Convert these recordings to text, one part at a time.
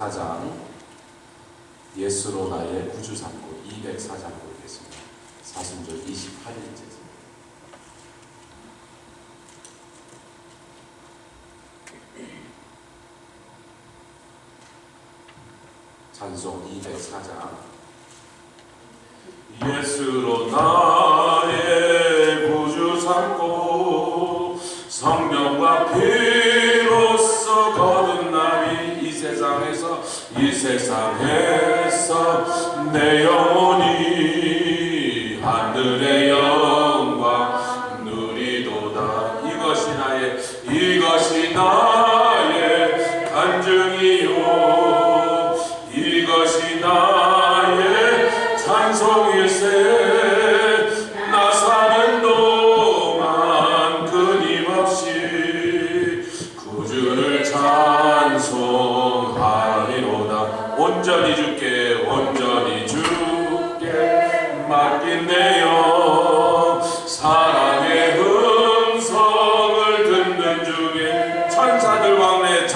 4장 예수로 나의 구주 삼고 204장 보겠습니다. 사순절 28일째 찬송 204장. 예수로 나의 구주 삼고 성령과 피로써 거듭남이 이 세상에서 내 영혼이 하늘의 영광 누리도다. 이것이 나의 간증이요, 이것이 나의 찬송일세. 나 사는 동안 끊임없이 구주를 찬송하리로다. 온전히 주께 맡긴 내 영, 사랑의 음성을 듣는 중에 천사들 왕래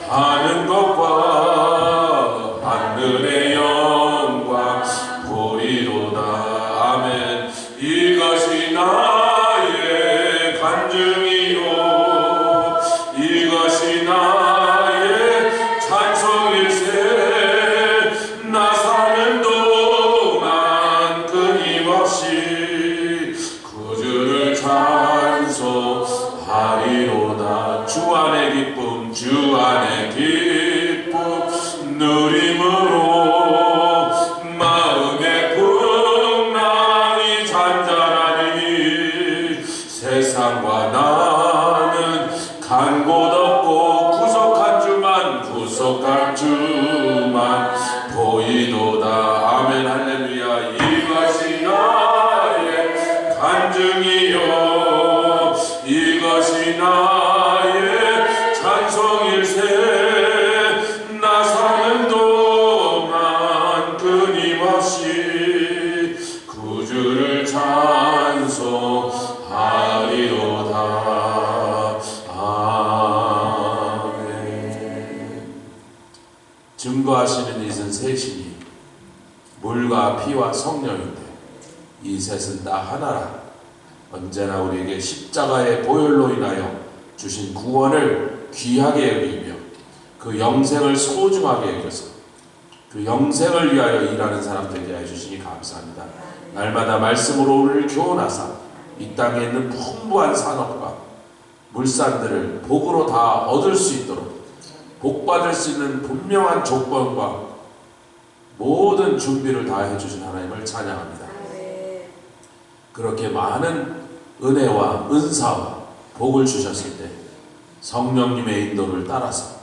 하는 것과 하늘의 영광 보리로다. 아멘. 이것이 나의 간증이요, 이것이 나의 찬송일세. 나 사는 동안 끊임없이 구주를 찬송하리로다. 주 안의 기쁨 누림으로 마음의 풍랑이 잔잔하니 세상과 나는 간 곳 없고 구속한 주만 보이도다. 아멘. 할렐루야. 이것이 나의 간증이요, 이것이 나의 찬송일세. 나 사는 동안 끊임없이 구주를 찬송하리로다. 아멘. 증거하시는 이는 셋이니 물과 피와 성령인데 이 셋은 다 하나라. 언제나 우리에게 십자가의 보혈로 인하여 주신 구원을 귀하게 여기며 그 영생을 소중하게 여겨서 그 영생을 위하여 일하는 사람 되게 해주시니 감사합니다. 날마다 말씀으로 우리를 교훈하사 이 땅에 있는 풍부한 산업과 물산들을 복으로 다 얻을 수 있도록 복받을 수 있는 분명한 조건과 모든 준비를 다 해주신 하나님을 찬양합니다. 그렇게 많은 은혜와 은사와 복을 주셨을 때 성령님의 인도를 따라서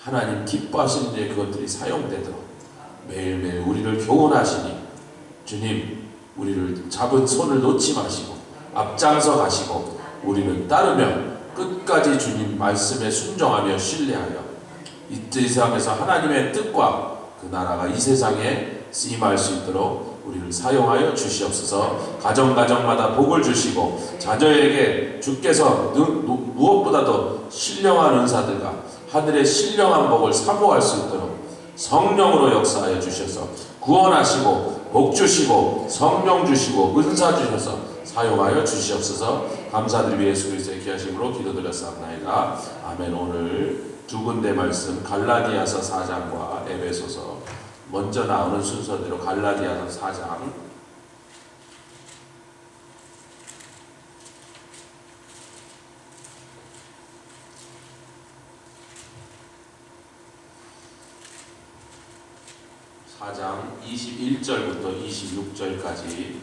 하나님 기뻐하시는 데 그것들이 사용되도록 매일매일 우리를 교훈하시니 주님, 우리를 잡은 손을 놓지 마시고 앞장서 가시고 우리는 따르며 끝까지 주님 말씀에 순종하며 신뢰하여 이 세상에서 하나님의 뜻과 그 나라가 이 세상에 쓰임할 수 있도록 우리를 사용하여 주시옵소서. 가정마다 복을 주시고 자녀에게 주께서 무엇보다도 신령한 은사들과 하늘의 신령한 복을 사모할 수 있도록 성령으로 역사하여 주셔서 구원하시고 복 주시고 성령 주시고 은사 주셔서 사용하여 주시옵소서. 감사드리며 예수 그리스도의 귀하심으로 기도드렸사옵나이다. 아멘. 오늘 두 군데 말씀 갈라디아서 4장과 에베소서 먼저 나오는 순서대로 갈라디아서 4장 (4장) 21절부터 26절까지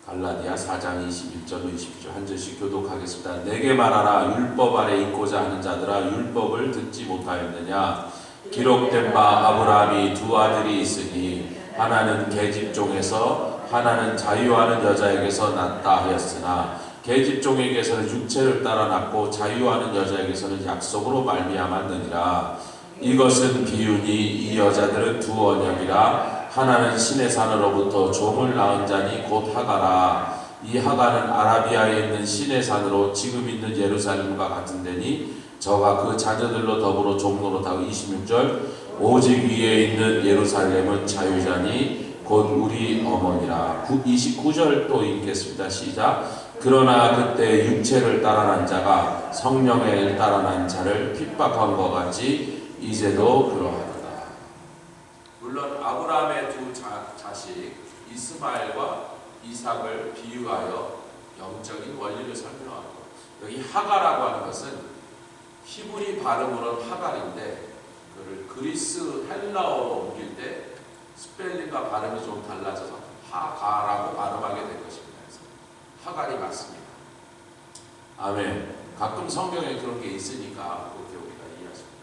갈라디아 4장 21절로 22절 한 절씩 교독하겠습니다. 내게 말하라. 율법 아래 있고자 하는 자들아, 율법을 듣지 못하였느냐? 기록된 바 아브라함이 두 아들이 있으니 하나는 계집종에서 하나는 자유하는 여자에게서 낳다 하였으나 계집종에게서는 육체를 따라 낳고 자유하는 여자에게서는 약속으로 말미암았느니라. 이것은 비유니 이 여자들은 두 언약이라. 하나는 신의 산으로부터 종을 낳은 자니 곧 하가라. 이 하가는 아라비아에 있는 시내산으로 지금 있는 예루살렘과 같은 데니 저가 그 자녀들로 더불어 종노릇하고 26절 오직 위에 있는 예루살렘은 자유자니 곧 우리 어머니라. 29절 또 읽겠습니다. 시작. 그러나 그때 육체를 따라난 자가 성령을 따라난 자를 핍박한 것 같이 이제도 그러하도다. 물론 아브라함의 두 자식 이스마엘과 이삭을 비유하여 영적인 원리를 설명하고, 여기 하가라고 하는 것은 히브리 발음으로는 하갈인데 그를 그리스 헬라어로 옮길 때 스펠링과 발음이 좀 달라져서 하가라고 발음하게 된 것입니다. 그래서 하갈이 맞습니다. 아멘. 가끔 성경에 그런 게 있으니까 그렇게 우리가 이해하십니다.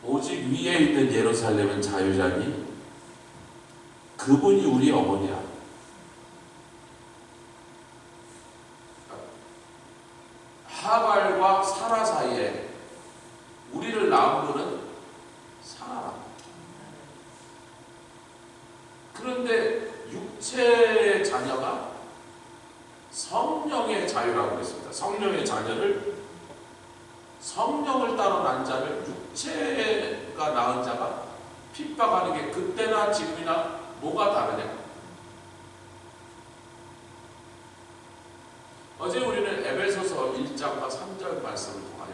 오직 위에 있는 예루살렘은 자유자니 그분이 우리 어머니야. 하갈과 사라 사이에 우리를 낳은 분은 사라. 그런데 육체의 자녀가 성령의 자유라고 했습니다. 성령의 자녀를, 성령을 따로 난 자를 육체가 낳은 자가 핍박하는 게 그때나 지금이나 뭐가 다르냐? 어제 우리는 에베소서 1장과 3절 말씀을 통하여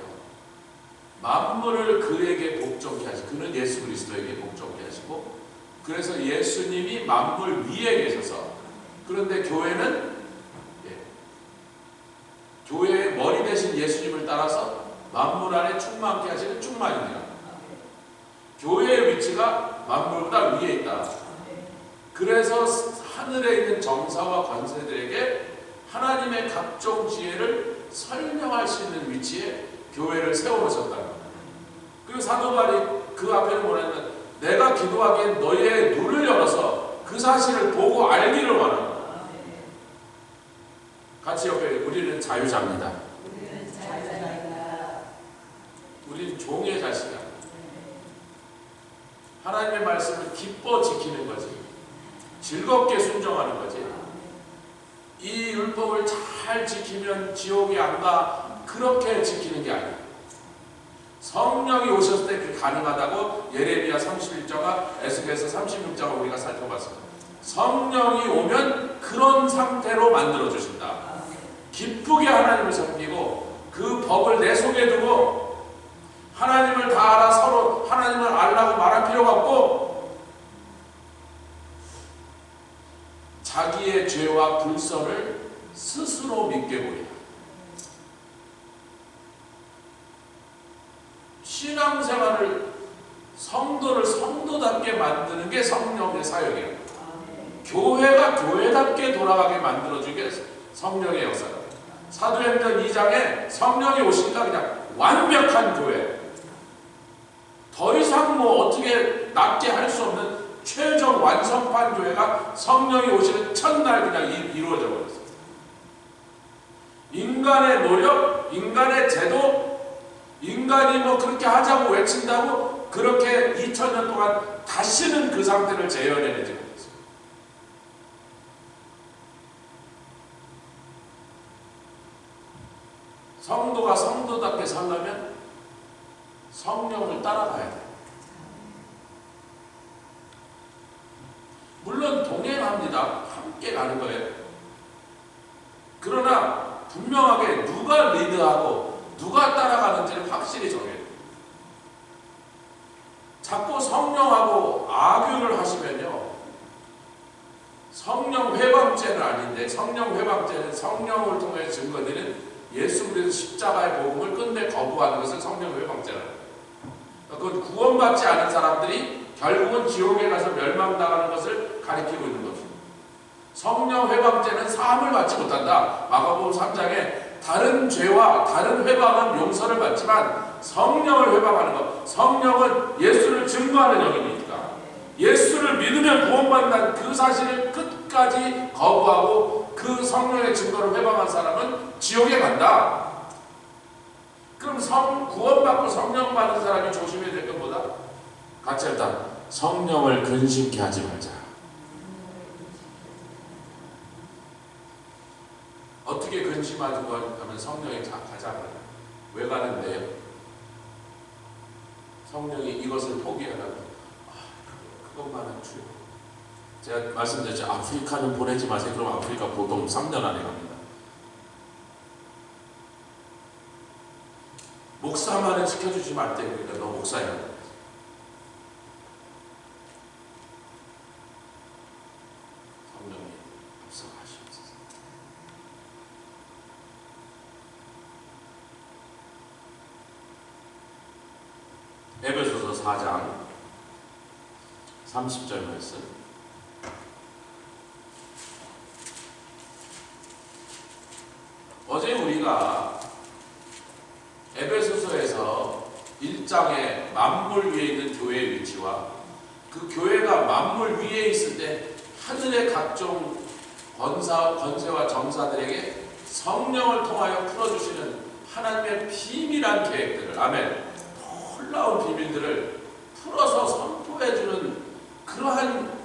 만물을 그에게 복종케 하시고, 그는 예수 그리스도에게 복종케 하시고, 그래서 예수님이 만물 위에 계셔서, 그런데 교회는 교회의 머리 대신 예수님을 따라서 만물 안에 충만케 하시는 충만입니다. 교회의 위치가 만물보다 위에 있다. 그래서 하늘에 있는 정사와 권세들에게 하나님의 각종 지혜를 설명할 수 있는 위치에 교회를 세워놓으셨다. 그리고 사도 바울이 그 앞에는 뭐냐면 내가 기도하기엔 너희의 눈을 열어서 그 사실을 보고 알기를 원한다. 같이 옆에 우리는 자유자입니다. 우리는 종의 자식이야. 하나님의 말씀을 기뻐 지키는 거지. 즐겁게 순종하는 거지. 이 율법을 잘 지키면 지옥에 안 가, 그렇게 지키는 게 아니야. 성령이 오셨을 때 그게 가능하다고 예레미야 31장과 에스겔서 36장을 우리가 살펴봤습니다. 성령이 오면 그런 상태로 만들어 주신다. 기쁘게 하나님을 섬기고 그 법을 내 속에 두고 하나님을 다 알아 서로 하나님을 알라고 말할 필요가 없고 자기의 죄와 불선을 스스로 믿게 보이라. 신앙생활을 성도를 성도답게 만드는 게 성령의 사역이에요. 교회가 교회답게 돌아가게 만들어주는 게 성령의 역사다. 사도행전 2장에 성령이 오시니까 그냥 완벽한 교회, 더 이상 뭐 어떻게 낫게 할 수 없는 최종 완성판 교회가 성령이 오시는 첫날 그냥 이루어져 버렸어요. 인간의 노력, 인간의 제도, 인간이 뭐 그렇게 하자고 외친다고 그렇게 2000년 동안 다시는 그 상태를 재현해내지 못했어요. 성도가 성도답게 살려면 성령을 따라가야 돼요. 물론 동행합니다. 함께 가는 거예요. 그러나 분명하게 누가 리드하고 누가 따라가는지를 확실히 정해야 돼요. 자꾸 성령하고 악유를 하시면요, 성령 회방죄는 아닌데, 성령 회방죄는 성령을 통해 증거되는 예수 그리스도 십자가의 복음을 끝내 거부하는 것을 성령 회방죄라고 해요. 그건 구원받지 않은 사람들이 결국은 지옥에 가서 멸망당하는 것을 가리키고 있는 것입니다. 성령 회방죄는 사함을 받지 못한다. 마가복음 3장에 다른 죄와 다른 회방은 용서를 받지만 성령을 회방하는 것, 성령은 예수를 증거하는 영이니까 예수를 믿으면 구원받는다는 그 사실을 끝까지 거부하고 그 성령의 증거를 회방한 사람은 지옥에 간다. 그럼 구원받고 성령 받은 사람이 조심해야 될 것보다 같이 일단 성령을 근심케 하지 말자. 근심하고 하면 성령이 가자고요. 왜 가는데요? 성령이 이것을 포기하라고. 그것만은 주요. 제가 말씀드렸죠. 아프리카는 보내지 마세요. 그럼 아프리카 보통 3년 안에 갑니다. 목사만은 시켜주지 말대. 그러니까 너 목사야. 성령이 앞서가시옵소서. 에베소서 4장 30절 말씀. 어제 우리가 에베소서에서 1장에 만물 위에 있는 교회의 위치와 그 교회가 만물 위에 있을 때 하늘의 각종 권세와 정사들에게 성령을 통하여 풀어주시는 하나님의 비밀한 계획들을, 아멘, 놀라운 비밀들을 풀어서 선포해주는 그러한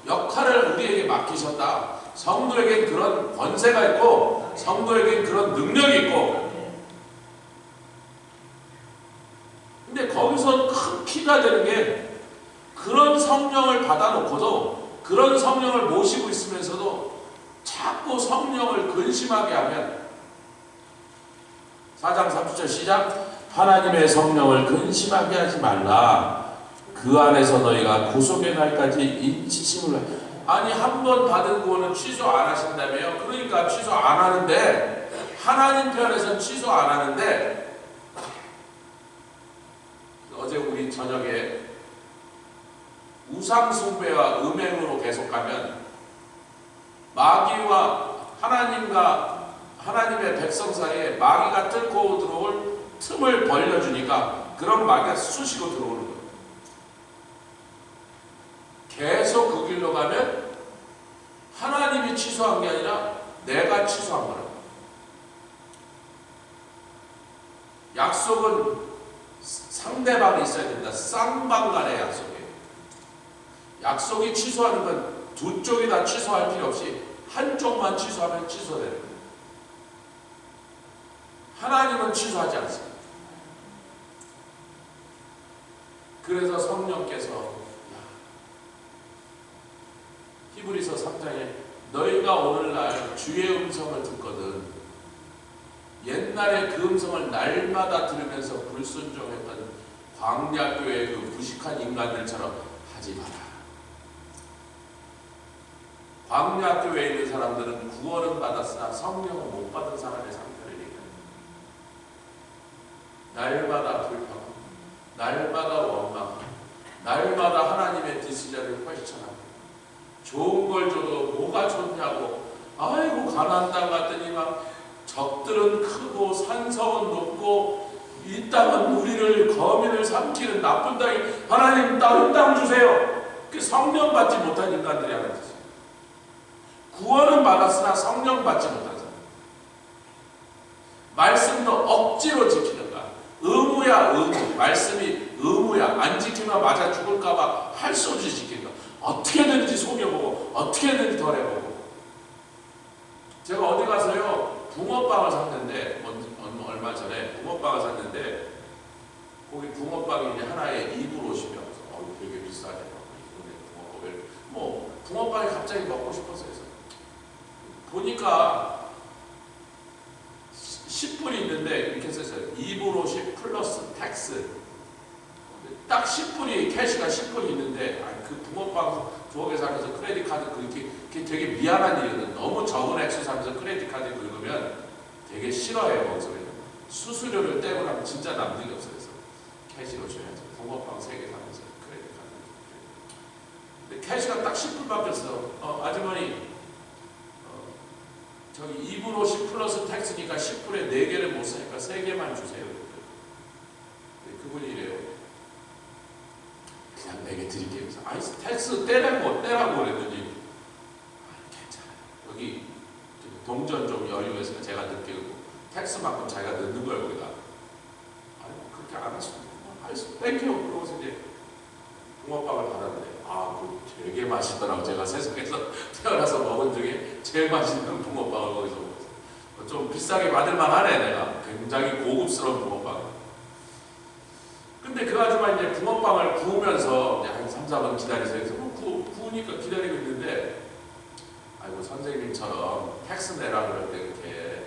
역할을 우리에게 맡기셨다. 성도에겐 그런 권세가 있고 성도에겐 그런 능력이 있고. 근데 거기서 큰 키가 되는 게 그런 성령을 받아놓고도 그런 성령을 모시고 있으면서도 자꾸 성령을 근심하게 하면 4장 30절 시작. 하나님의 성령을 근심하게 하지 말라. 그 안에서 너희가 구속의 날까지 인치심을. 아니, 한 번 받은 구원은 취소 안 하신다며요. 그러니까 취소 안 하는데, 하나님 편에서는 취소 안 하는데, 어제 우리 저녁에 우상 숭배와 음행으로 계속 가면 마귀와 하나님과 하나님의 백성 사이에 마귀가 뚫고 들어올 틈을 벌려주니까 그런 마귀가 쑤시고 들어오는 거예요. 계속 그 길로 가면 하나님이 취소한 게 아니라 내가 취소한 거라고. 약속은 상대방이 있어야 된다. 쌍방간의 약속이에요. 약속이 취소하는 건 두 쪽이 다 취소할 필요 없이 한쪽만 취소하면 취소되는 거예요. 하나님은 취소하지 않습니다. 그래서 성령께서 히브리서 3장에 너희가 오늘날 주의 음성을 듣거든 옛날에 그 음성을 날마다 들으면서 불순종했던 광야교회의 그 무식한 인간들처럼 하지 마라. 광야교회에 있는 사람들은 구원은 받았으나 성령을 못 받은 사람의 상태를 얘기합니다. 날마다 불평하고 날마다 원망하고 날마다 하나님의 디시전을 퀘스천하고 좋은 걸 줘도 뭐가 좋냐고, 아이고 가나안 땅 갔더니 막 적들은 크고 산성은 높고 이 땅은 우리를 거민을 삼키는 나쁜 땅이, 하나님 다른 땅 주세요. 그 성령 받지 못한 인간들이 하나 있어요. 구원은 받았으나 성령 받지 못한 사람. 말씀도 억지로 지키는가. 의무야 의무. 말씀이 의무야. 안 지키면 맞아 죽을까봐 할 수 없이 지킨다. 어떻게든지 속여보고 어떻게든지 덜해보고. 제가 어디 가서요 붕어빵을 샀는데 얼마 전에 붕어빵을 샀는데 거기 붕어빵이 하나에 2불50이라고 해서 되게 비싸네. 뭐 붕어빵이 갑자기 먹고 싶어서 해서 보니까 10불이 있는데 이렇게 써있어요. 2불50 플러스 텍스. 딱 10불이 캐시가 10불이 있는데 그 붕어빵 부엌에 사면서 크레딧 카드 그게 되게 미안한 일이거든. 너무 적은 액수 사면서 크레딧 카드 긁으면 되게 싫어해요. 거기서 수수료를 떼고 나면 진짜 남는 게 없어요. 그래서 캐시로 줘야죠. 붕어빵 3개 사면서 크레딧 카드. 근데 캐시가 딱 10불밖에 없어. 아주머니 저기 2불50 플러스 텍스니까 10불에 4개를 못 사니까 3개만 주세요. 그분이 이래요. 그냥 4개 드릴게요. 그래서 아니 텍스 떼라고 그랬더니 괜찮아요. 여기 동전 좀 여유해서 제가 늦게 긁고 텍스만큼 자기가 넣는 거예요. 거기다. 아니 그렇게 안 하시면 알겠어. 땡큐. 그러고서 이제 붕어빵을 받았는데 그거 되게 맛있더라고. 제가 세상에서 태어나서 먹은 중에 제일 맛있는 붕어빵을 거기서 먹었어요. 좀 비싸게 받을 만하네. 내가 굉장히 고급스러운 붕어빵. 근데 그 아줌마 이제 붕어빵을 구우면서 한 3, 4분 기다리세요. 그래서 구우니까 기다리고 있는데, 아이고 선생님처럼 텍스 내라 그럴 때 이렇게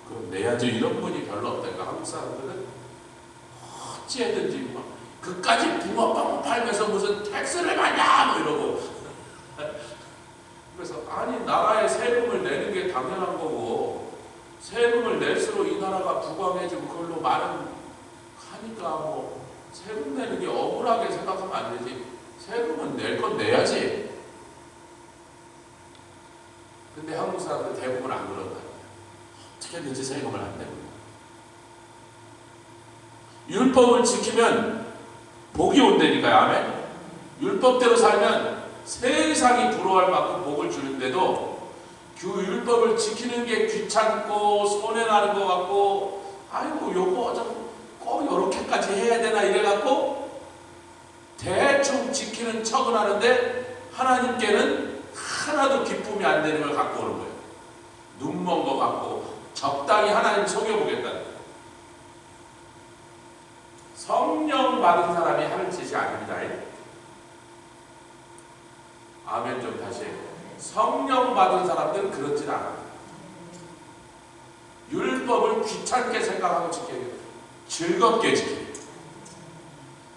그럼 내야죠. 이런 분이 별로 없다니까. 한국 사람들은 어찌해든지 막 그까지 붕어빵 팔면서 무슨 텍스를 받냐 뭐 이러고. 그래서 아니 나라에 세금을 내는 게 당연한 거고 세금을 낼수록 이 나라가 부강해지고 그걸로 많은 하니까 뭐 세금 내는 게 억울하게 생각하면 안 되지. 세금은 낼 건 내야지. 근데 한국 사람들 대부분 안 그런다. 어떻게든지 세금을 안 내고. 율법을 지키면 복이 온다니까요. 아멘. 율법대로 살면 세상이 부러워할 만큼 복을 주는데도 그 율법을 지키는 게 귀찮고 손해나는 것 같고 아이고 요거 좀 꼭 요렇게까지 해야 되나 이래갖고 대충 지키는 척은 하는데 하나님께는 하나도 기쁨이 안 되는 걸 갖고 오는 거예요. 눈먼 거 갖고 적당히 하나님 속여보겠다는 거예요. 성령 받은 사람이 하는 짓이 아닙니다. 아멘 좀 다시 해요. 성령 받은 사람들은 그렇진 않아요. 율법을 귀찮게 생각하고 지켜야 돼요. 즐겁게 지켜야 돼요.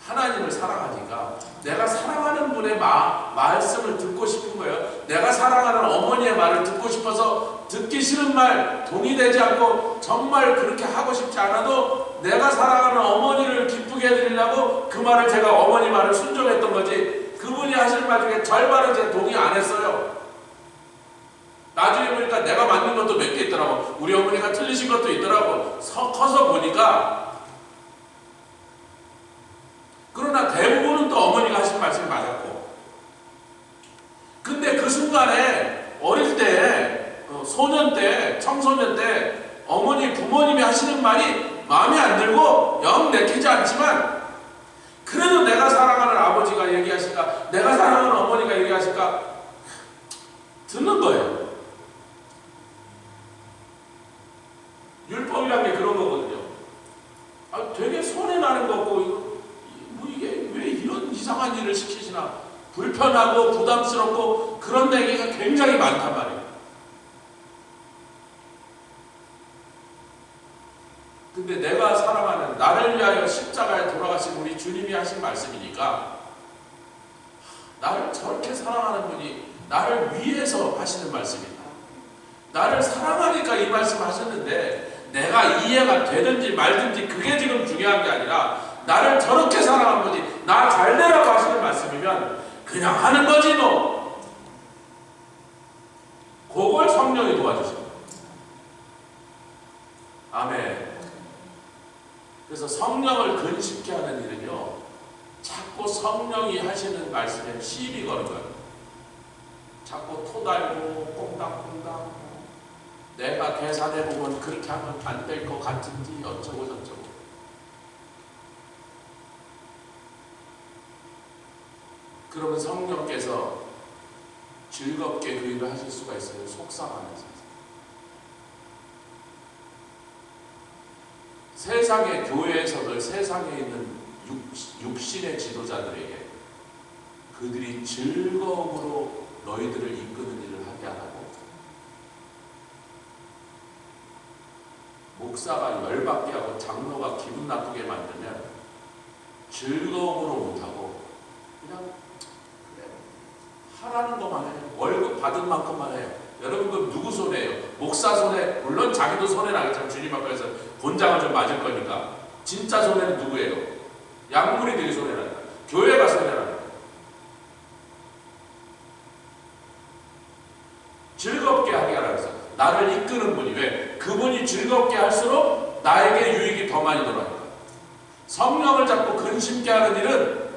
하나님을 사랑하니까 내가 사랑하는 분의 말씀을 듣고 싶은 거예요. 내가 사랑하는 어머니의 말을 듣고 싶어서 듣기 싫은 말 동의되지 않고 정말 그렇게 하고 싶지 않아도 내가 사랑하는 어머니를 기쁘게 해드리려고 그 말을 제가 어머니 말을 순종했던 거지 그분이 하시는 말 중에 절반은 제가 동의 안 했어요. 나중에 보니까 내가 맞는 것도 몇 개 있더라고. 우리 어머니가 틀리신 것도 있더라고. 커서 보니까. 그러나 대부분은 또 어머니가 하신 말씀이 맞았고. 근데 그 순간에 어릴 때 소년 때 청소년 때 어머니 부모님이 하시는 말이 마음에 안 들고 영 내키지 않지만 그래도 내가 사랑하는 아버지가 얘기하실까 내가 사랑하는 어머니가 얘기하실까 듣는 거예요. 율법이란 게 그런 거거든요. 되게 손해나는 거고 이게 왜 이런 이상한 일을 시키시나 불편하고 부담스럽고 그런 얘기가 굉장히 많단 말이에요. 근데 내가 사랑하는 나를 위하여 십자가에 돌아가신 우리 주님이 하신 말씀이니까 나를 저렇게 사랑하는 분이 나를 위해서 하시는 말씀이다. 나를 사랑하니까 이 말씀을 하셨는데 내가 이해가 되든지 말든지 그게 지금 중요한 게 아니라 나를 저렇게 사랑한 분이 나 잘되라고 하시는 말씀이면 그냥 하는 거지 뭐. 그걸 성령이 도와주십니다. 아멘. 그래서 성령을 근심케 하는 일은요 자꾸 성령이 하시는 말씀에 시비 거는 거예요. 자꾸 토달고 꽁당꽁당 내가 계산해보면 그렇게 하면 안 될 것 같은지 어쩌고 저쩌고. 그러면 성령께서 즐겁게 그 일을 하실 수가 있어요. 속상하면서. 세상의 교회에서는 세상에 있는 육신의 지도자들에게 그들이 즐거움으로 너희들을 이끄는 일을 하게 하라고 목사가 열받게 하고 장로가 기분 나쁘게 만들면 즐거움으로 못하고 그냥 그래 하라는 것만 해요. 월급 받은 만큼만 해요. 여러분 그 누구 손해예요? 목사 손해? 물론 자기도 손해 나겠지만 주님 앞에서 본장을 좀 맞을 거니까 진짜 손해는 누구예요? 양무리들이 손해 나요. 교회가 손해 나요. 즐겁게 하게 하라 그래서 나를 이끄는 분이 왜? 그분이 즐겁게 할수록 나에게 유익이 더 많이 돌아가니까. 성령을 잡고 근심케 하는 일은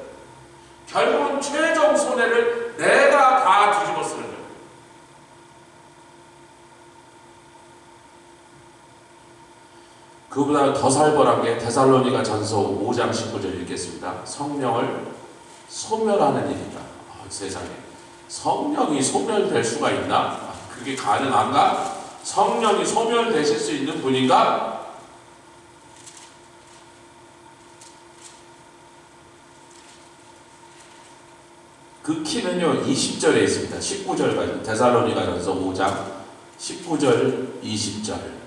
결국은 최종 손해를 내가 다 뒤집어 쓰는 거예요. 그보다 더 살벌한 게 데살로니가 전서 5장 19절 읽겠습니다. 성령을 소멸하는 일이다. 세상에 성령이 소멸될 수가 있나? 그게 가능한가? 성령이 소멸되실 수 있는 분인가? 그 키는요 20절에 있습니다. 19절까지 데살로니가전서 5장 19절 20절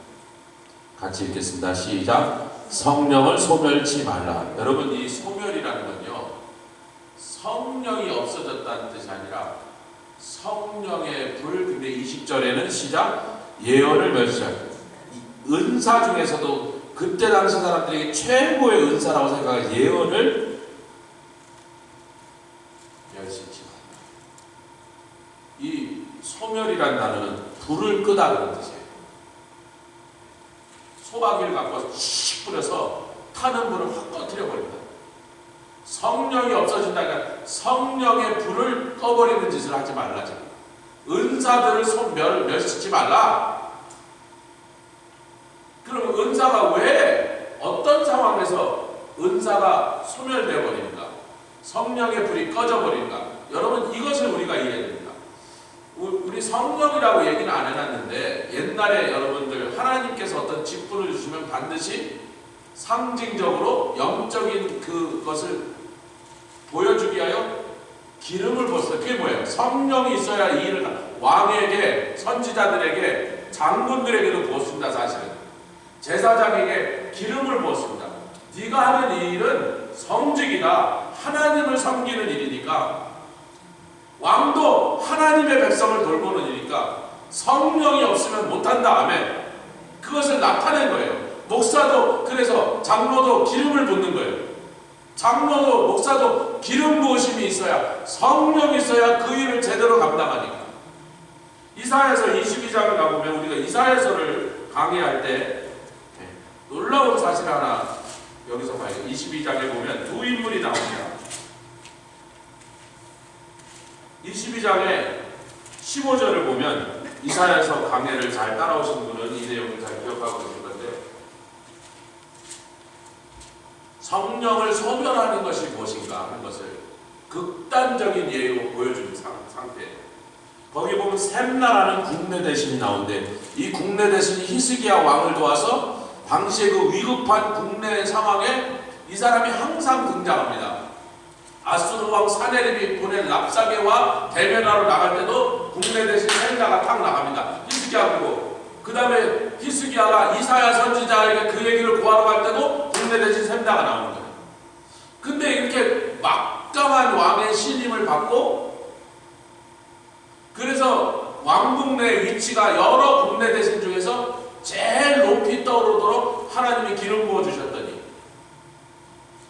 같이 읽겠습니다. 시작. 성령을 소멸치 말라. 여러분, 이 소멸이라는 건요 성령이 없어졌다는 뜻이 아니라 성령의 불. 근데 20절에는 시작. 예언을 멸시하고, 은사 중에서도 그때 당시 사람들에게 최고의 은사라고 생각한 예언을 멸시치 말라. 이 소멸이라는 단어는 불을 끄다 그런 뜻이에요. 소화기를 갖고 씩 뿌려서 타는 불을 확 꺼뜨려 버립니다. 성령이 없어진다니까 성령의 불을 꺼버리는 짓을 하지 말라. 은사들을 멸시치 말라. 그럼 은사가 왜 어떤 상황에서 은사가 소멸되어 버립니까? 성령의 불이 꺼져 버립니까? 여러분, 이것을 우리가 이해해야 됩니다. 우리 성령이라고 얘기는 안 해놨는데, 옛날에 여러분들 하나님께서 어떤 직분을 주시면 반드시 상징적으로 영적인 그것을 보여주기 위하여 기름을 부었어요. 그게 뭐예요? 성령이 있어야 이 일을 왕에게, 선지자들에게, 장군들에게도 부었습니다. 사실은 제사장에게 기름을 부었습니다. 네가 하는 이 일은 성직이다. 하나님을 섬기는 일이니까, 왕도 하나님의 백성을 돌보는 일이니까 성령이 없으면 못한다. 아멘. 그것을 나타낸 거예요. 목사도, 그래서 장로도 기름을 붓는 거예요. 장로도 목사도 기름 부으심이 있어야, 성령이 있어야 그 일을 제대로 감당하니까. 이사야서 22장을 가보면 우리가 이사야서를 강의할 때 놀라운 사실 하나 여기서 봐요. 22장에 보면 두 인물이 나옵니다. 22장에 15절을 보면, 이사야서 강해를 잘 따라오신 분은 이 내용을 잘 기억하고 계실 건데, 성령을 소멸하는 것이 무엇인가 하는 것을 극단적인 예로 보여주는 상태예요. 거기 보면 셈나라는 국내 대신이 나오는데, 이 국내 대신이 히스기야 왕을 도와서 당시에 그 위급한 국내 상황에 이 사람이 항상 등장합니다. 아수르 왕 사네립이 보낸 랍사게와 대면하러 나갈 때도 국내 대신 셈나가 탁 나갑니다. 히스기야 보고. 그 다음에 히스기야가 이사야 선지자에게 그 얘기를 구하러 갈 때도 국내 대신 셈나가 나오는 거예요. 근데 이렇게 막강한 왕의 신임을 받고, 그래서 왕국 내 위치가 여러 국내 대신 중에서 제일 높이 떠오르도록 하나님이 기름 부어주셨더니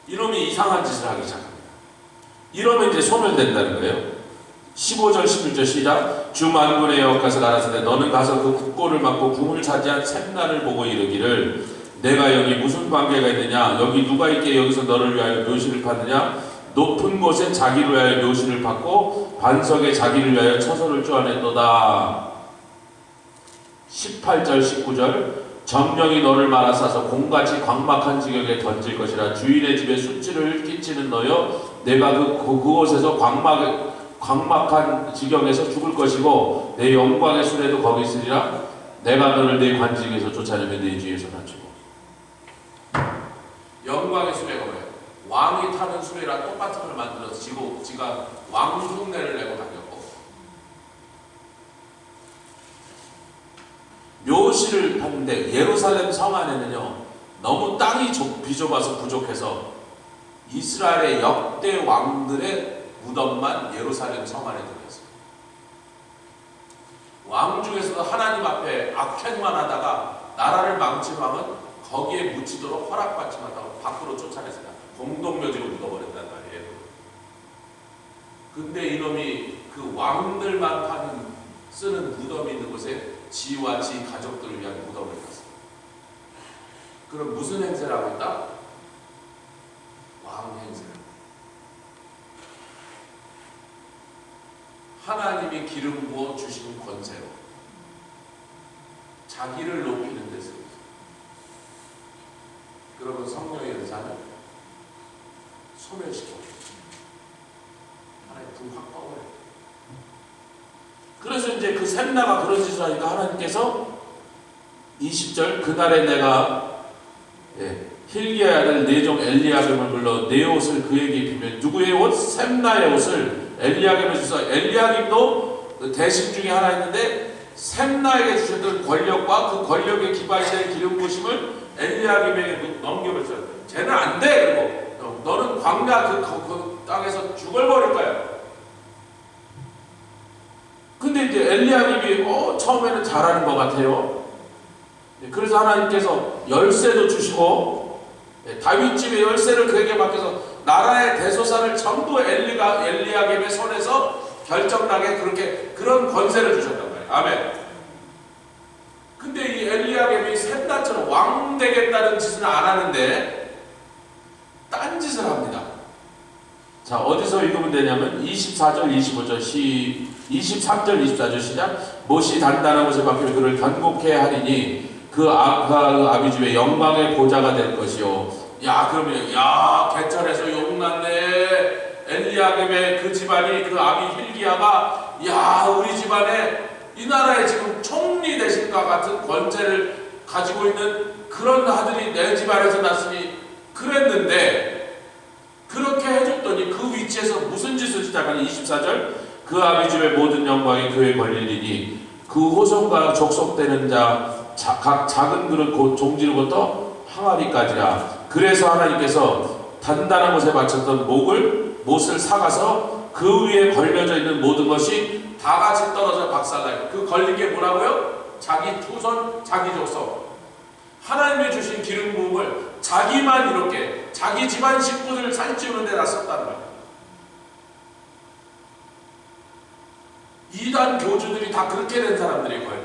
이놈이 이상한 짓을 하기 시작합니다. 이러면 이제 소멸된다는 거예요. 15절 11절 시작. 주 만군의 여호와께서 가라사대 너는 가서 그 국고를 막고 궁을 차지한 셈나를 보고 이르기를, 내가 여기 무슨 관계가 있느냐? 여기 누가 있기에 여기서 너를 위하여 묘시를 파느냐? 높은 곳에 자기를 위하여 묘시를 받고 반석에 자기를 위하여 처소를 쪼아냈도다. 18절 19절 정령이 너를 말아싸서 공같이 광막한 지경에 던질 것이라. 주인의 집에 수치를 끼치는 너여, 내가 그곳에서 광막한 지경에서 죽을 것이고 내 영광의 수레도 거기 있으리라. 내가 너를 내 관직에서 쫓아내며 내 주위에서 낮추고. 영광의 수레가 뭐예요? 왕이 타는 수레랑 똑같은 걸 만들어서 지가 왕 흉내를 내고 다녔고, 묘시를 하는데 예루살렘 성 안에는요 너무 땅이 비좁아서 부족해서 이스라엘의 역대 왕들의 무덤만 예루살렘 성 안에 들어있어요. 왕 중에서도 하나님 앞에 악행만 하다가 나라를 망친 왕은 거기에 묻히도록 허락받지 못하고 밖으로 쫓아냈습니다. 공동묘지로 묻어버렸단 말이에요. 근데 이놈이 그 왕들만 쓰는 무덤이 있는 곳에 지와 지 가족들을 위한 무덤을 놨어요. 그럼 무슨 행세를 하고 있다? 왕 행세를. 하나님이 기름 부어 주신 권세로 자기를 높이는 데 쓰고 있어요. 그러면 성령의 은사는 소멸시켜 하나님 불 확 꺼버려요. 그래서 이제 그 셈나가 그런 짓을 하니까 하나님께서 20절 그날에 내가 힐기야의 아들 내종 엘리야김을 불러 내 옷을 그에게 입히며 누구의 옷? 셈나의 옷을 엘리야김에 주서 엘리야김도 대신 중에 하나 있는데 셈나에게 주셨던 권력과 그 권력의 기반이 된 기름 부으심을 엘리야김에게 넘겨버렸어요. 쟤는 안 돼! 그리고 너는 광야 그 땅에서 죽어버릴 거야. 근데 이제 엘리야김이 처음에는 잘하는 것 같아요. 그래서 하나님께서 열쇠도 주시고 다윗 집의 열쇠를 그에게 맡겨서 나라의 대소사를 전부 엘리야김의 손에서 결정나게 그런 권세를 주셨단 말이에요. 아멘. 근데 이 엘리야김이 셈나처럼 왕 되겠다는 짓은 안 하는데 딴 짓을 합니다. 자, 어디서 읽으면 되냐면 24절 25절 23절 24절 시작. 못이 단단한 것을 맡기며 그를 견고케 하리니 그 아비집의 영광의 보좌가 될 것이요. 야, 그러면 개천에서 용났네. 엘리야김의 그 집안이 그 아비 힐기야가 우리 집안에 이 나라에 지금 총리 되실까 같은 권세를 가지고 있는 그런 아들이 내 집안에서 났으니 그랬는데 그렇게 해줬더니 그 위치에서 무슨 짓을 시작하니 24절 그 아비집의 모든 영광이 그에 걸리리니 그 호성과 족속되는 각 작은 그릇 곧 종지로부터 항아리까지라. 그래서 하나님께서 단단한 것에 맞췄던 못을 사가서 그 위에 걸려져 있는 모든 것이 다 같이 떨어져 박살나요. 그 걸린 게 뭐라고요? 자기 후손, 자기 족속. 하나님이 주신 기름 부음을 자기만 이렇게 자기 집안 식구들을 살찌우는 데다 썼다는 거예요. 이단 교주들이 다 그렇게 된 사람들이 거예요.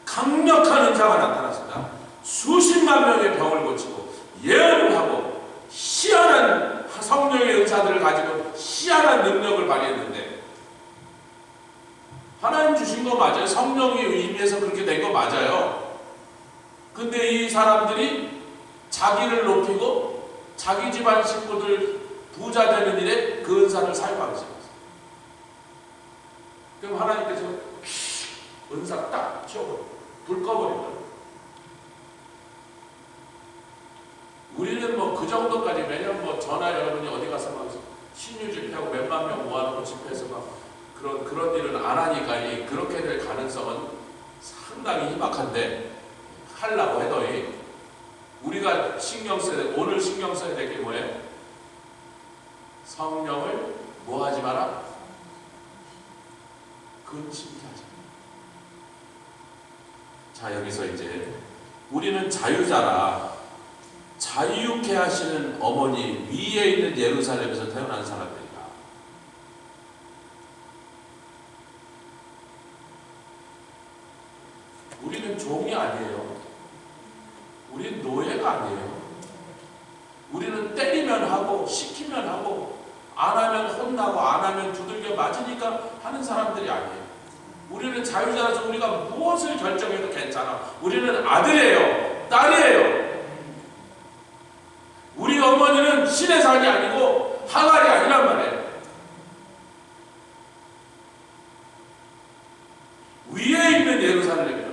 강력한 은사가 나타났습니다. 수십만 명의 병을 고치고 예언을 하고 희한한 성령의 은사들을 가지고 희한한 능력을 발휘했는데 하나님 주신 거 맞아요. 성령이 의미해서 그렇게 된 거 맞아요. 근데 이 사람들이 자기를 높이고 자기 집안 식구들 부자 되는 일에 그 은사를 사용하기 시작했어요. 그럼 하나님께서 은사 딱 치워버려요. 불 꺼버린 거예요. 우리는 뭐 그 정도까지 매년 전화 여러분이 어디 가서 막 신유 집회하고 몇만 명 모아놓고 집회에서 막 그런 일은 안 하니까 그렇게 될 가능성은 상당히 희박한데 하려고 해도 우리가 오늘 신경 써야 될 게 뭐예요? 성령을 뭐 하지 마라? 근심케 하지 마라. 자, 여기서 이제 우리는 자유자라 자유케 하시는 어머니 위에 있는 예루살렘에서 태어난 사람들이다. 우리는 종이 아니에요. 우리는 노예가 아니에요. 우리는 때리면 하고 시키면 하고 안 하면 혼나고 안 하면 두들겨 맞으니까 하는 사람들이 아니에요. 우리는 자유자라서 우리가 무엇을 결정해도 괜찮아. 우리는 아들이에요. 딸이에요. 우리 어머니는 신의 산이 아니고 항아리 아니란 말이에요. 위에 있는 예루살렘이요.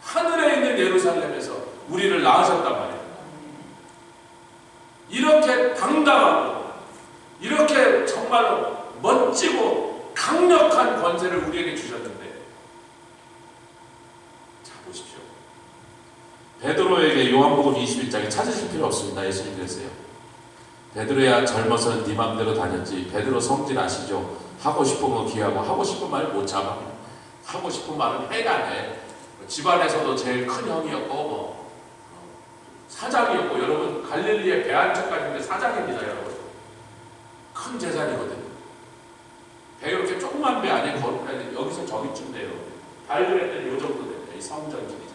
하늘에 있는 예루살렘에서 우리를 낳으셨단 말이에요. 이렇게 당당하고 이렇게 정말로 멋지고 강력한 권세를 우리에게 주셨는데 자, 보십시오. 베드로에게 요한복음 21장에 찾으실 필요 없습니다. 예수님 그랬어요. 베드로야 젊어서는 네 맘대로 다녔지. 베드로 성질 아시죠? 하고 싶은 거 기하고 하고 싶은 말 못 참아. 하고 싶은 말은 해가 안 해. 집안에서도 제일 큰 형이었고 사장이었고, 여러분 갈릴리의 배 한 척까지인데 사장입니다. 여러분 큰 재산이거든요. 배 이렇게 조그만 배 안에 거룩하게 여기서 저기쯤 돼요. 발그랬더니 요 정도 됩니다. 이 성전 길이죠.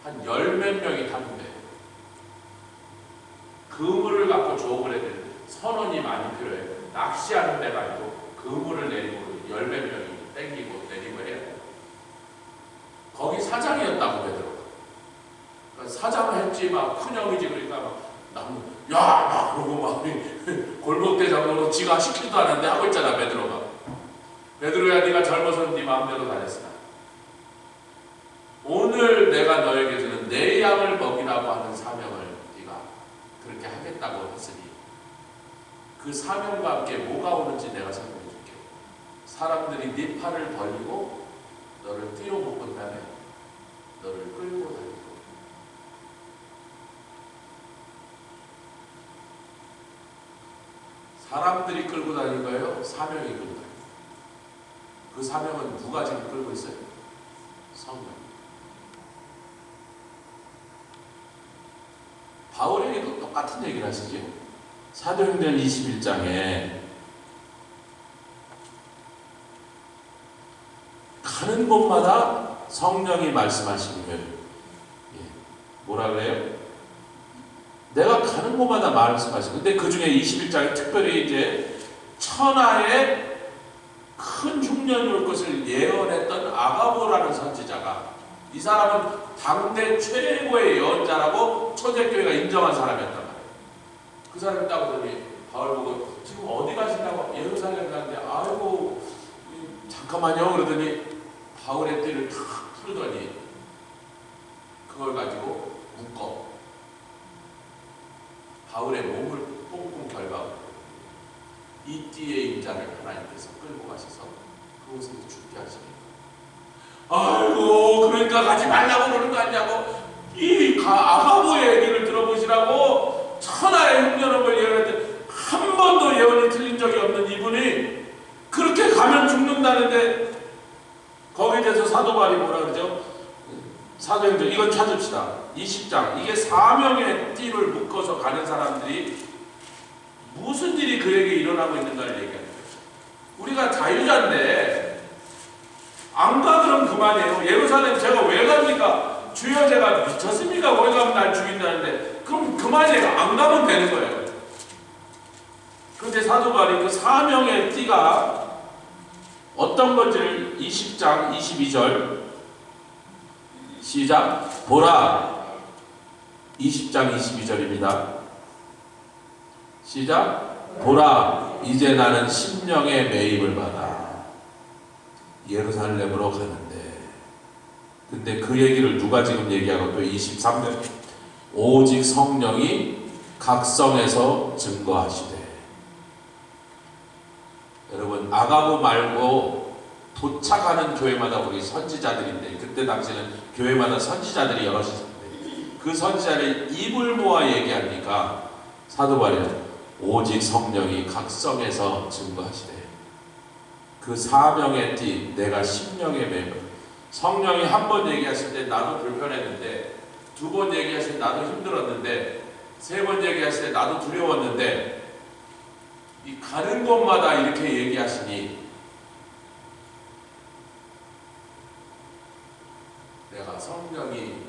한 열 몇 명이 타는 배. 그물을 갖고 조업을 해야 되는데 선원이 많이 필요해요. 낚시하는 배가 아니고 그물을 내리고 열 몇 명이 땡기고 내리고 해야 돼요. 거기 사장이었다고 베드로가. 그러니까 사장을 했지 막 큰형이지. 그러니까 막 그러고 막 골목대장으로 지가 시키지도 않았는데 하고 있잖아 베드로가. 베드로야, 네가 젊어서 네 마음대로 다녔으나 오늘 내가 너에게 주는 내 양을 먹이라고 하는 사명을 네가 그렇게 하겠다고 했으니 그 사명과 함께 뭐가 오는지 내가 설명해 줄게. 사람들이 네 팔을 벌리고 너를 띠로 묶은 다음에 너를 끌고 다니고, 사람들이 끌고 다닌 거예요? 사명이 끌고 다니는 거예요? 그 사명은 누가 지금 끌고 있어요? 성령. 바울에게도 똑같은 얘기를 하시죠. 사도행전 21장에 가는 곳마다 성령이 말씀하시기를, 뭐라 그래요? 내가 가는 곳마다 말씀하시고, 근데 그 중에 21장에 특별히 이제 천하에 큰 흉년이 올 것을 예언했던 아가보라는 선지자가, 이 사람은 당대 최고의 예언자라고 초대교회가 인정한 사람이었단 말이에요. 그 사람이 딱 오더니 바울 보고 지금 어디 가신다고? 예루살렘 가는데, 아이고 잠깐만요 그러더니 바울의 띠를 탁 풀더니 그걸 가지고 묶어 바울의 몸을 꽁꽁 밟아 이 띠의 임자를 하나님께서 끌고 가셔서 그곳에서 죽게 하십니다. 아이고 그러니까 가지 말라고 그러는 거 아니냐고, 이 아가보의 얘기를 들어보시라고. 천하의 흉년음을 예언했는데 한 번도 예언이 틀린 적이 없는 이분이 그렇게 가면 죽는다는데, 거기에 대해서 사도 바울이 뭐라 그러죠? 사도행전 이건 찾읍시다. 20장. 이게 사명의 띠를 묶어서 가는 사람들이 무슨 일이 그에게 일어나고 있는가를 얘기하는 거예요. 우리가 자유자인데 안 가 그럼 그만이에요. 예루살렘 제가 왜 갑니까? 주여 제가 미쳤습니까? 거기 가면 날 죽인다는데 그럼 그만이에요. 안 가면 되는 거예요. 그런데 사도 바울이 그 사명의 띠가 어떤 건지를 20장 22절 시작. 보라. 20장 22절입니다. 시작. 보라, 이제 나는 심령의 매임을 받아 예루살렘으로 가는데. 근데 그 얘기를 누가 지금 얘기하고 또 23절 오직 성령이 각성에서 증거하시되. 여러분, 아가보 말고 도착하는 교회마다 우리 선지자들인데, 그때 당시에는 교회마다 선지자들이 여럿이 있었는데 그 선지자를 입을 모아 얘기하니까 사도 바울이 오직 성령이 각성해서 증거하시되 그 사명의 띠 내가 심령의 매물. 성령이 한 번 얘기하실 때 나도 불편했는데, 두 번 얘기하실 때 나도 힘들었는데, 세 번 얘기하실 때 나도 두려웠는데, 이 가는 곳마다 이렇게 얘기하시니 내가 성령이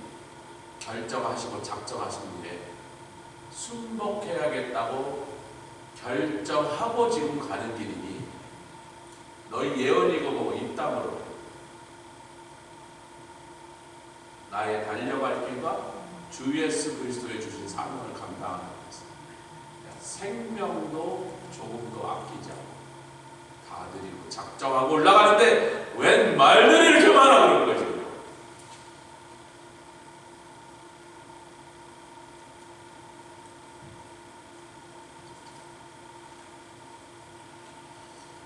결정하시고 작정하신 일에 순복해야겠다고 결정하고 지금 가는 길이니 너희 예언이고 뭐고 입담으로 나의 달려갈 길과 주 예수 그리스도의 주신 사명을 감당하는 것입니다. 생명도 조금도 아끼지 않고 다 드리고 작정하고 올라가는데 웬 말들이 이렇게 많아 그러는 거죠.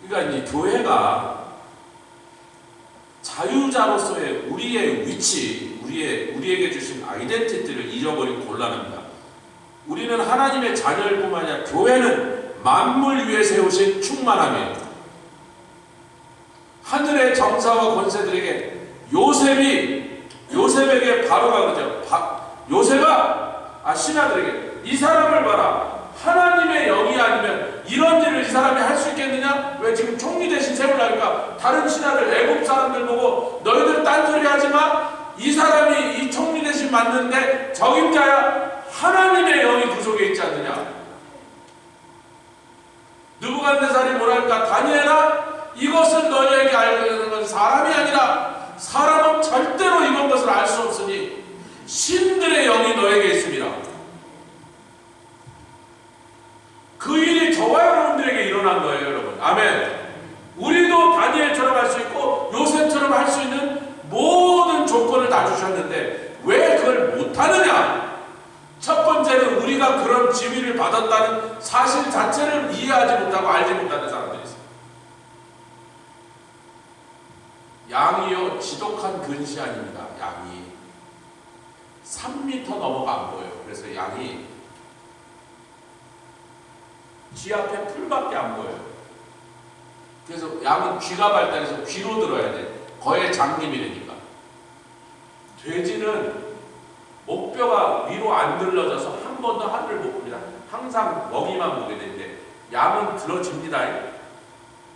그러니까 이 교회가 자유자로서의 우리의 위치, 우리에게 주신 아이덴티티를 잃어버리고 곤란합니다. 우리는 하나님의 자녀일 뿐만 아니라 교회는 만물 위에 세우신 충만함이에요. 하늘의 정사와 권세들에게 요셉에게 바로가 그러죠. 요셉아, 신하들에게 이 사람을 봐라. 하나님의 영이 아니면 이런 일을 이 사람이 할 수 있겠느냐? 왜 지금 총리 대신 세우려니까 다른 신하들, 애국 사람들 보고 너희들 딴소리 하지마. 이 사람이 이 총리 대신 맞는데 적임자야. 하나님의 영이 그 속에 있지 않느냐? 느부갓네살이 뭐랄까? 다니엘아, 이것은 너희에게 알게 되는 것은 사람이 아니라 사람은 절대로 이런 것을 알 수 없으니 신들의 영이 너에게 있습니다. 그 일이 저와 여러분들에게 일어난 거예요, 여러분. 아멘. 우리도 다니엘처럼 다 주셨는데 왜 그걸 못하느냐? 첫 번째는 우리가 그런 지위를 받았다는 사실 자체를 이해하지 못하고 알지 못하는 사람들이 있어요. 양이요 지독한 근시안입니다. 양이 3m 넘어가 안 보여요. 그래서 양이 쥐 앞에 풀밖에 안 보여요. 그래서 양은 귀가 발달해서 귀로 들어야 돼. 거의 장님이니까. 돼지는 목뼈가 위로 안 들러져서 한 번도 하늘을 못 봅니다. 항상 먹이만 보게 되는데 양은 들어집니다.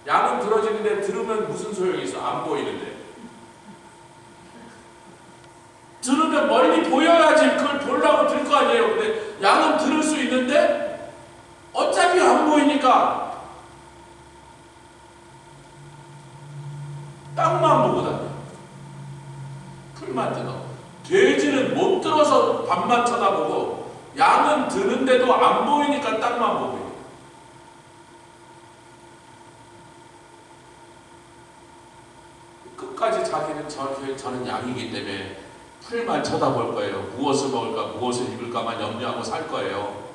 양은 들어지는데 들으면 무슨 소용이 있어? 안 보이는데. 들으면 멀리 보여야지 그걸 보려고 들 거 아니에요. 근데 양은 들을 수 있는데 어차피 안 보이니까 땅만 보고 다녀. 풀만 뜯어. 돼지는 못 들어서 밤만 쳐다보고 양은 드는데도 안 보이니까 땅만 보고 있어요. 끝까지 자기는 저는 양이기 때문에 풀만 쳐다볼 거예요. 무엇을 먹을까 무엇을 입을까만 염려하고 살 거예요.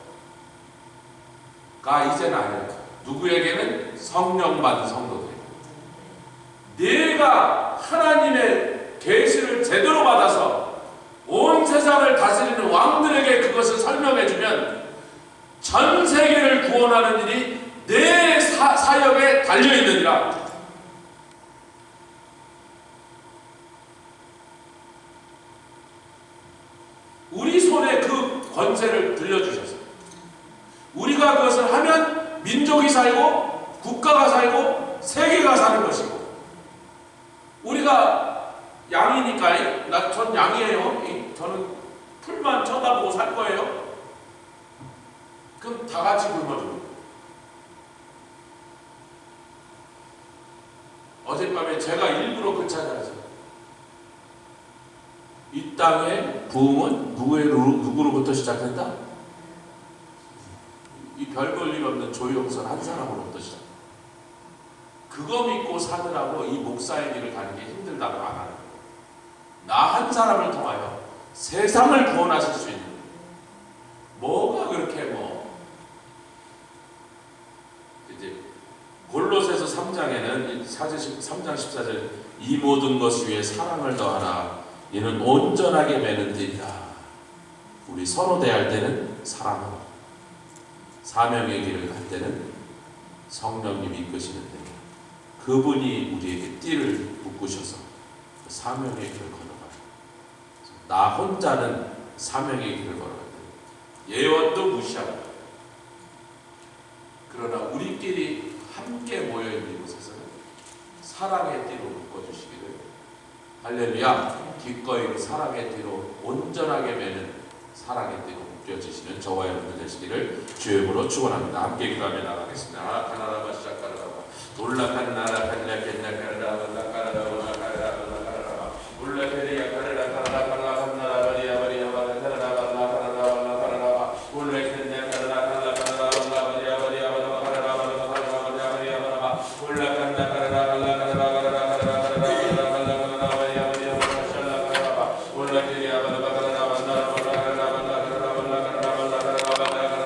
가 이제는 아니에요. 누구에게는 성령 받은 성도들. 내가 하나님의 계시를 제대로 받아서 온 세상을 다스리는 왕들에게 그것을 설명해주면 전 세계를 구원하는 일이 내 사역에 달려있느니라. 우리 손에 그 권세를 들려주셨어요. 우리가 그것을 하면 민족이 살고 국가가 살고 세계가 사는 것이고, 우리가 양이니까 전 양이에요. 저는 풀만 쳐다보고 살 거예요. 그럼 다 같이 굶어주는 거예요. 어젯밤에 제가 일부러 그 찬양했어요. 이 땅의 부흥은 누구로부터 시작된다? 이 별 볼 일 없는 조용선 한 사람으로부터 시작. 그거 믿고 사느라고 이 목사의 길을 가는 게 힘들다고 안 하는 거예요. 나 한 사람을 통하여 세상을 구원하실 수 있는 거예요. 뭐가 그렇게 이제 골로새서 3장에는 3장 14절 이 모든 것 위에 사랑을 더하라. 이는 온전하게 매는 띠이다. 우리 서로 대할 때는 사랑으로, 사명의 길을 갈 때는 성령님이 이끄시는데 그분이 우리에게 띠를 묶으셔서 사명의 길을 걸어가요. 나 혼자는 사명의 길을 걸어가요. 예언도 무시하고. 그러나 우리끼리 함께 모여있는 곳에서는 사랑의 띠로 묶어주시기를, 할렐루야, 기꺼이 사랑의 띠로 온전하게 매는 사랑의 띠로 묶여주시는 저와 여러분들 되시기를 주의 이름으로 축원합니다. 함께 기도하며 나가겠습니다. 하나라마 시작하라.